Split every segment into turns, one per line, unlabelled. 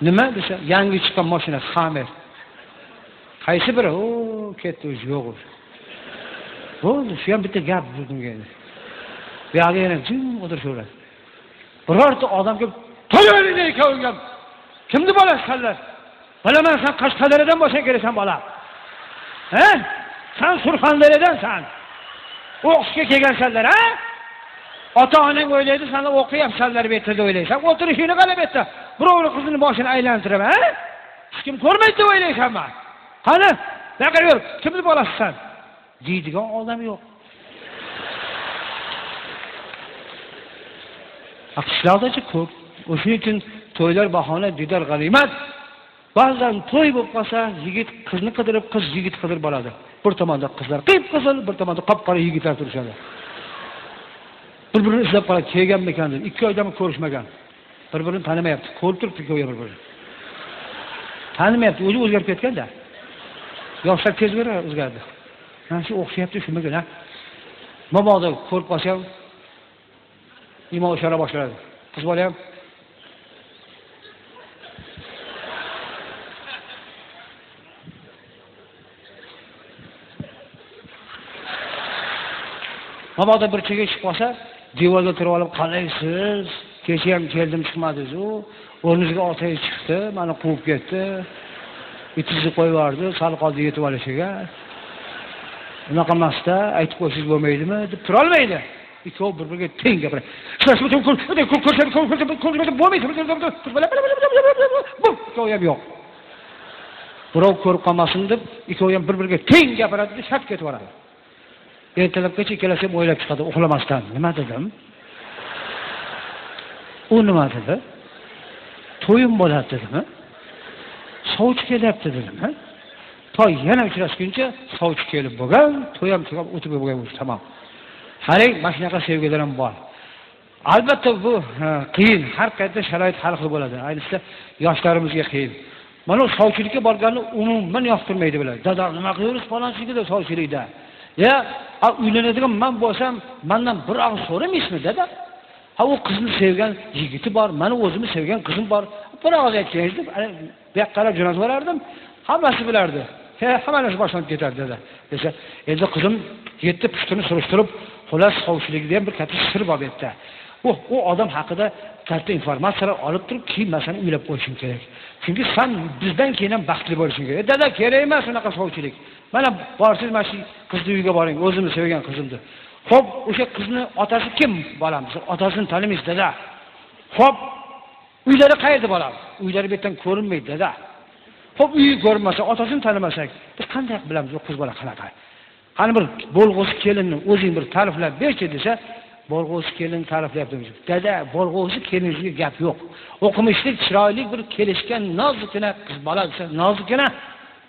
Nima desa, yangi chiqqan mashina Hammer. Qaysi biri? O, ketdi o'zi yo'q. Bo'ldi, shu ham bitta gap bunga. Bu yerga yana jim o'tirishadi. Birorta odam kelib, "To'yingni ikkovingam. Kimni bolasisanlar? Bilaman, sen Qashqadaryodan bo'lsa kelasan bola. Ha? Sen Surxondaryodansan. O'qishga kelgansanlar, ha? Ota-onang o'ylaydi, sen o'qiyapsanlar bu yerda o'ylaysan. O'tirishingni qarab yerda. Birovning qizini boshini aylantirib, ha? Hech kim ko'rmaydi deb o'ylaysanmi? Qani, naqar yur, kimni bolasisan? Deydigan odam yo'q. Qishloqdachi ko'p. O'shuning uchun to'ylar bahona, didor g'animat. Ba'zan to'y bo'lib qolsa, yigit qizni qidirib, qiz yigit qidirib boradi. Bir tomonda qizlar qip-qizil, bir tomonda qop-qora yigitlar turishadi. Bir-birini izlab qoladi, kelganmikan deb. 2 oydan ko'rishmagan. Bir-birini tanimayapti. Ko'rib turibdi ikkovi bir-birini. Tanimayapti, o'zi o'zgarib ketganda. Yoshlar tezroq o'zgardi. Mana shu o'xshayapti shunga, ha. Mabodo ko'rib qolsa ham imo ishora boshladi. Qiz bola ham mabodo bir chekka chiqib qolsa, devorga turib olib, "Qalaysiz? Kecha ham keldim, chiqmadingiz-ku. O'rningizga otay chiqdi, meni quvib ketdi. Itizni qo'yib yubordi, sal qoldi yetib olishiga. Unaqa emasda, aytib qo'ysangiz bo'lmaydimi?" deb tura olmaydi. Ikkov bir-biriga teng gapiradi. Ikkov ham yo'q. Birov ko'rib qolmasin deb, ikkov ham bir-biriga teng gapiradi, shart ketib boradi. Ertalabgacha ikkalasi ham o'ylab chiqadi, uxlamasdan. Nima dedim? U nima dedi? To'yim bo'ladi dedimi? Sovchi kelyapti dedimi? To'y yana uchrashguncha sovchi kelib bo'lgan, to'y ham chiqib o'tib bo'lgan bo'lsa tamom. Haring mana shunaqa sevgilar ham bor. Albatta bu qiyin, har qayerda sharoit har xil bo'ladi. Ayniqsa yoshlarimizga qiyin. Mana sovchilikka borganni umuman yoqtirmaydi bular. Dada, nima qilamiz falonchilikda sovchilikda? Ya, uylanadigan men bo'lsam, mendan bir og'iz so'ramaysizmi, dada? Ha, u qizni sevgan yigiti bor, meni o'zimni sevgan qizim bor. Bir og'iz aytsangiz deb, bu yoqqa qarab jo'natib yuborardim. Hammasi bilardi. Hammasi boshlanib ketardi dada. Desa, endi qizim 7 pushtini surishtirib, xolos sovchilikda ham bir katta sir bor bu yerda. U odam haqida katta informatsiyalar olib turib, keyin masani uylab qo'yishing kerak. Chunki sen bizdan keyin ham baxtli bo'lishing kerak. Dada, kerak emas unaqa sovchilik. Mana borsiz, mana shu qizni uyiga boring, o'zimni sevgan qizimni. Xo'p, o'sha qizni otasi kim bolamiz? Otasini tanimaysiz, dada. Xo'p, uylari qayerda bolam? Uylari bu yerdan ko'rinmaydi, dada. Xo'p, uyi ko'rinmasa, otasini tanimasak, biz qanday bilamiz u qiz bola qanaqa? Qani bir bo'lg'usi kelinni o'zing bir ta'riflab berchi desa, bo'lg'usi kelin ta'riflayapti. Dada, bo'lg'usi kelinga gap yo'q. O'qimishli, chiroyli bir kelishgan nozikina qiz bola desa, nozikina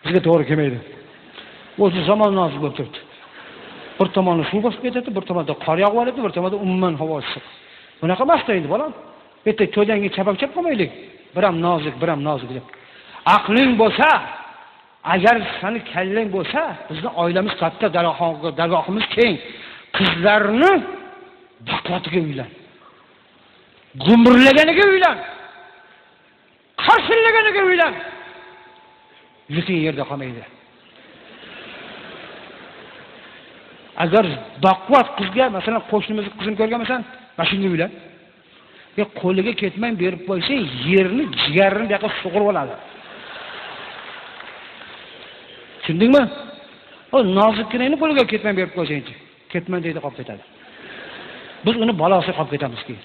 bizga to'g'ri kelmaydi. O'zi zamon nozik bo'lib turibdi. Bir tomoni suv bosib ketadi, bir tomonda qor yog'ib oladi, bir tomonda umuman havo issiq. Bunaqa emas endi bolam. Bitta to'ydanga chapab qo'ymaylik. Bir ham nozik deb. Aqling bo'lsa, agar seni kallang bo'lsa, bizning oilamiz katta, dargohimiz keng. Qizlarni baqvatiga uylan. Gumburlaganiga uylan. Qarshillaganiga uylan. Yuting yerda qolmaydi. Agar baqvat qizga, masalan, qo'shnimizning qizini ko'rganmisan, mana shunga uylan. Qo'liga ketmay berib qo'ysang, yerni, jigarini bu yoqqa sug'urib oladi. Tushundingmi? O nozikkinani qo'liga ketmay berib qo'ysangchi, ketman deydi, qolib ketadi. Biz uni balosiga qolib ketamiz keyin.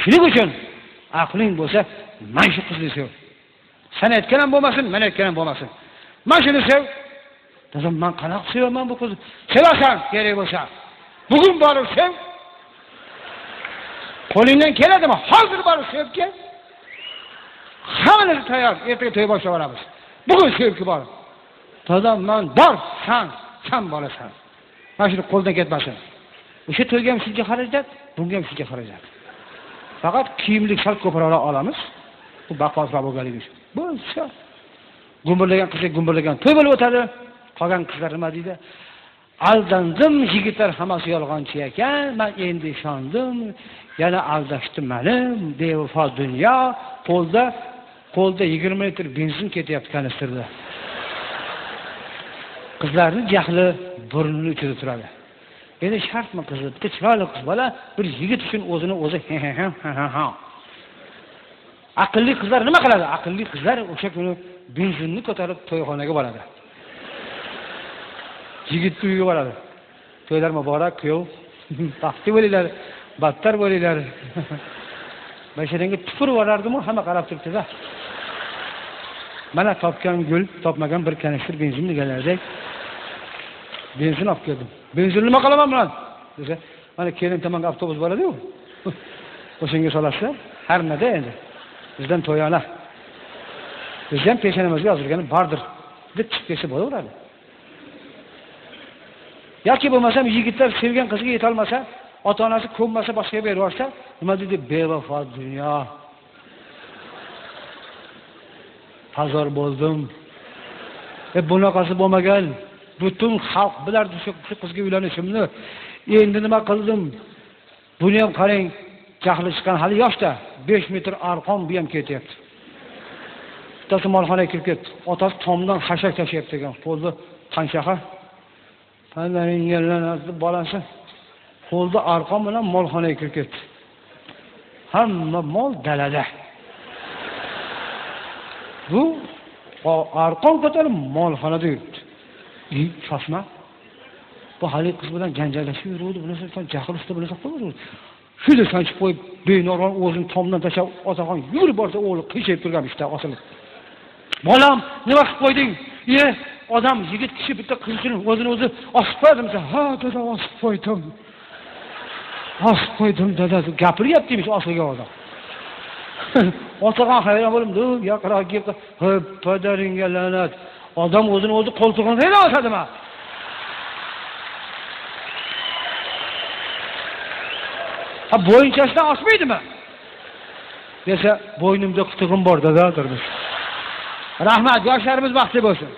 Shuning uchun aqling bo'lsa, mana shu qizni sev. Sen aytgan ham bo'lmasin, men aytgan ham bo'lmasin. Mana shuni sev. Dedim, men qanaqa sevaman bu qizni? Sevasan, kerak bo'lsa. Bugun borib sev. Qo'lingdan keladimi? Hozir borib sev kel. Hammasi tayyor, ertaga to'y boshlab olamiz. Bugun sevgi bor. Dadam, men bor, sen borasan. Mana shuni qo'ldan ketmasin. O'sha to'yga ham shuncha xarajat, bunga ham shuncha xarajat. Faqat kiyimlik sal ko'proq olamiz. Bu baqvotlar bo'lganligi uchun. Bu shu. Gumburlagan qizga gumburlagan to'y bo'lib o'tadi. Qolgan qizlar nima deydi? Aldandim, yigitlar hammasi yolg'onchi ekan, men endi ishondim. Yana aldashdi meni, bevafo dunyo, qo'lda Qo'lda 20 litr benzin ketyapti kanistrda. Qizlarning jahli burnining uchida turadi. Endi shartmi qizi, bitta chiroyli qiz bola bir yigit uchun o'zini o'zi ha. Aqlli qizlar nima qiladi? Aqlli qizlar o'sha kuni benzinni ko'tarib to'yxonaga boradi. Yigit uyiga boradi. To'ylar muborak, kuyov. Baxtli bo'linglar, battar bo'linglar. Basharanga tupurib olardim-ku, hamma qarab turibdi-da. Mana topgan gul, topmagan bir kanistr benzin deganlardek. Benzin olib keldim. Benzin nima qilaman bilan? Desa, mana kelin tomonga avtobus boradi-ku. O'shanga solasizlar, har nima endi. Bizdan to'yona. Biz ham peshonamizga yozilgani bordir deb chiqib kelsa bo'laveradi. Yoki bo'lmasam yigitlar sevgan qiziga yeta olmasa, ota-onasi ko'nmasa boshqaga berib yuborsa, nima deydi? Bevafo dunyo. Pazor bo'ldim. Bunaqasi bo'lmagan. Butun xalq bilardi shu qizga uylanishimni. Endi nima qildim? Buni ham qarang, jahli chiqqan hali yoshda 5 metr arqon bu ham ketyapti. Bittasi molxonaga kirib ketdi. Otasi tomdan xashak tashlayapti ekan. Qo'lda qanshaqa. Qandaring yellanadi bolasi. Qo'lda arqon bilan molxonaga kirib ketdi. Hamma mol dalada. Bu arqon ko'tarib molxonada yuribdi. Shoshma. Bu hali qiz bilan janjallashib yuruvdi, bunisi jahl usta bo'lsa qo'yadi. Shuni sanchib qo'yib, benormon o'zini tomdan tashlab, otaxon yurib borsa, o'g'li qiyshayib turgan ishda osilib. Bolam, nima qilib qo'yding? Odam, yigit kishi bitta qizchini o'zini o'zi osib qo'ydimsa, ha, dada, osib qo'ydim. Osib qo'ydim, dada, gapiryaptimish osilgan odam. Otaxon hayron bo'lib, yaqinroq kelib, "Padaringga la'nat." Odam o'zini o'zi qo'ltig'idan yana osadimi? Ha, bo'yinchasidan osmaydimi? Desa, bo'ynimda qitig'im bor, dada, derdi. Rahmat, yoshlarimiz baxtli bo'lsin.